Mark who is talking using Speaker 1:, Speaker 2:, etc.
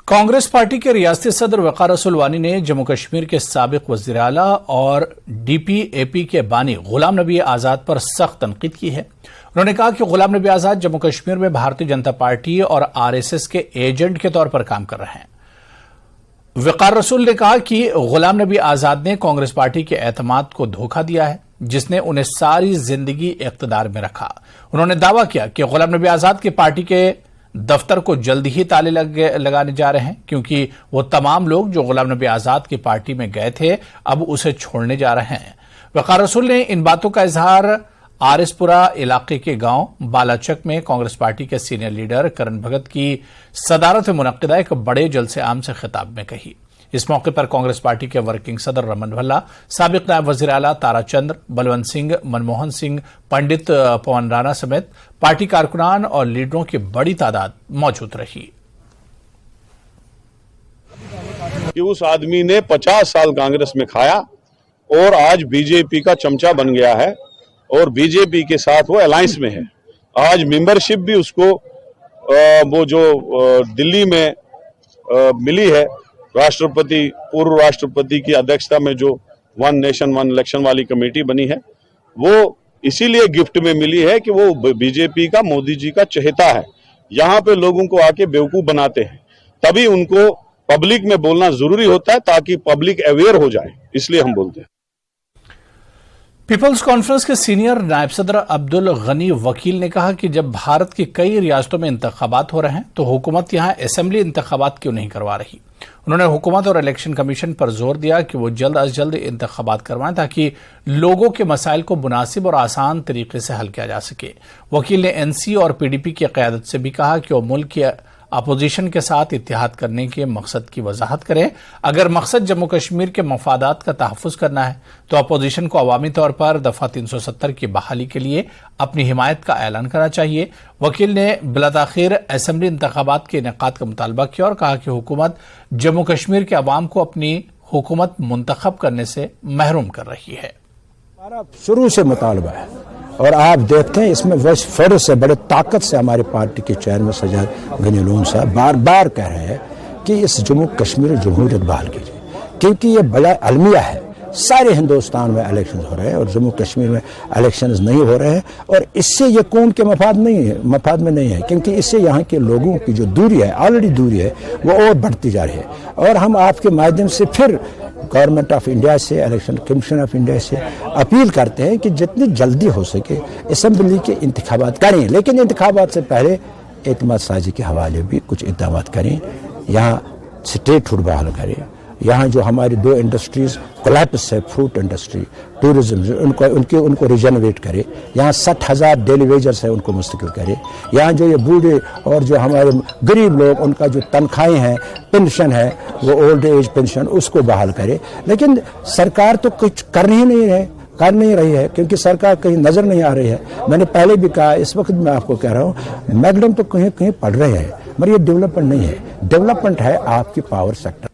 Speaker 1: Congress party के रियासती सदर वक़ार रसूल वानी ने जम्मू कश्मीर के साबिक वज़ीर आला और DPAP के बानी गुलाम नबी आज़ाद पर सख्त तनकीद की है। उन्होंने कहा कि गुलाम नबी आज़ाद जम्मू कश्मीर में भारतीय जनता पार्टी और RSS के एजेंट के तौर पर काम कर रहे हैं। वक़ार रसूल ने कहा कि गुलाम नबी आज़ाद ने कांग्रेस पार्टी के एतमाद को धोखा दिया है, जिसने उन्हें सारी जिंदगी इक़्तिदार में रखा। उन्होंने दावा किया कि गुलाम नबी आज़ाद की पार्टी के दफ्तर को जल्द ही ताले लगाने जा रहे हैं, क्योंकि वो तमाम लोग जो गुलाम नबी आज़ाद की पार्टी में गए थे अब उसे छोड़ने जा रहे हैं। वक़ार रसूल ने इन बातों का इजहार आरिसपुरा इलाके के गांव बालाचक में कांग्रेस पार्टी के सीनियर लीडर करण भगत की सदारत में मुनक्किदा एक बड़े जलसे आम से खिताब में कही। इस मौके पर कांग्रेस पार्टी के वर्किंग सदर रमन भल्ला, साबिक नायब वज़ीर आला ताराचंद्र, बलवंत सिंह, मनमोहन सिंह, पंडित पवन राणा समेत पार्टी कारकुनान और लीडरों की बड़ी तादाद मौजूद रही।
Speaker 2: कि उस आदमी ने 50 साल कांग्रेस में खाया और आज बीजेपी का चमचा बन गया है और बीजेपी के साथ वो अलायंस में है। आज मेंबरशिप भी उसको वो जो दिल्ली में मिली है, राष्ट्रपति पूर्व राष्ट्रपति की अध्यक्षता में जो वन नेशन वन इलेक्शन वाली कमेटी बनी है, वो इसीलिए गिफ्ट में मिली है कि वो बीजेपी का मोदी जी का चहेता है। यहाँ पे लोगों को आके बेवकूफ बनाते हैं, तभी उनको पब्लिक में बोलना जरूरी होता है ताकि पब्लिक अवेयर हो जाए, इसलिए हम बोलते हैं।
Speaker 1: पीपल्स कॉन्फ्रेंस के सीनियर नायब सदर अब्दुल गनी वकील ने कहा कि जब भारत की कई रियासतों में इंतखाबात हो रहे हैं तो हुकूमत यहां असेंबली इंतखाबात क्यों नहीं करवा रही। उन्होंने हुकूमत और इलेक्शन कमीशन पर जोर दिया कि वो जल्द अज जल्द इंतखाबात करवाएं ताकि लोगों के मसाइल को मुनासिब और आसान तरीके से हल किया जा सके। वकील ने NC और PDP की क़यादत से भी कहा कि वो मुल्क की अपोजिशन के साथ इत्तेहाद करने के मकसद की वजाहत करें। अगर मकसद जम्मू कश्मीर के मफादात का तहफ़्फ़ुज़ करना है तो अपोजिशन को अवामी तौर पर दफ़ा 370 की बहाली के लिए अपनी हिमायत का ऐलान करना चाहिए। वकील ने बिलाताखिर असेंबली इंतखाबात के इनेकाद का मुतालबा किया और कहा कि हुकूमत जम्मू कश्मीर के अवाम को अपनी हुकूमत मुंतखब करने से महरूम कर रही है।
Speaker 3: हमारा शुरू से मुतालबा है और आप देखते हैं इसमें वैसे फर्ज से बड़े ताकत से हमारी पार्टी के चेयरमैन सज्जाद गनी लोन साहब बार बार कह रहे हैं कि इस जम्मू कश्मीर जमहूरियत बहाल कीजिए, क्योंकि ये बड़ा अलमिया है। सारे हिंदुस्तान में इलेक्शन हो रहे हैं और जम्मू कश्मीर में इलेक्शन नहीं हो रहे हैं और इससे ये कौम के मफाद में नहीं है, क्योंकि इससे यहाँ के लोगों की जो दूरी है, ऑलरेडी दूरी है, वो और बढ़ती जा रही है। और हम आपके माध्यम से फिर गवर्नमेंट ऑफ इंडिया से, इलेक्शन कमीशन ऑफ इंडिया से अपील करते हैं कि जितनी जल्दी हो सके असेंबली के इंतखाबात करें, लेकिन इंतखाबात से पहले एतमाद साजी के हवाले भी कुछ इक़दाम करें। यहाँ स्टेटहुड बहाल करें। यहाँ जो हमारी 2 इंडस्ट्रीज कोलैप्स है, फूड इंडस्ट्री, टूरिज्म, उनको रिजनरेट करे। यहाँ 60,000 डेली वेजर्स है, उनको मुस्तकिल करे। यहाँ जो ये बूढ़े और जो हमारे गरीब लोग, उनका जो तनख्वाहें हैं, पेंशन है, वो ओल्ड एज पेंशन, उसको बहाल करे। लेकिन सरकार तो कुछ कर नहीं रही है, क्योंकि सरकार कहीं नजर नहीं आ रही है। मैंने पहले भी कहा, इस वक्त मैं आपको कह रहा हूँ, मैगडम तो कहीं कहीं पढ़ रहे हैं, मगर ये डेवलपमेंट नहीं है। डेवलपमेंट है आपकी पावर सेक्टर।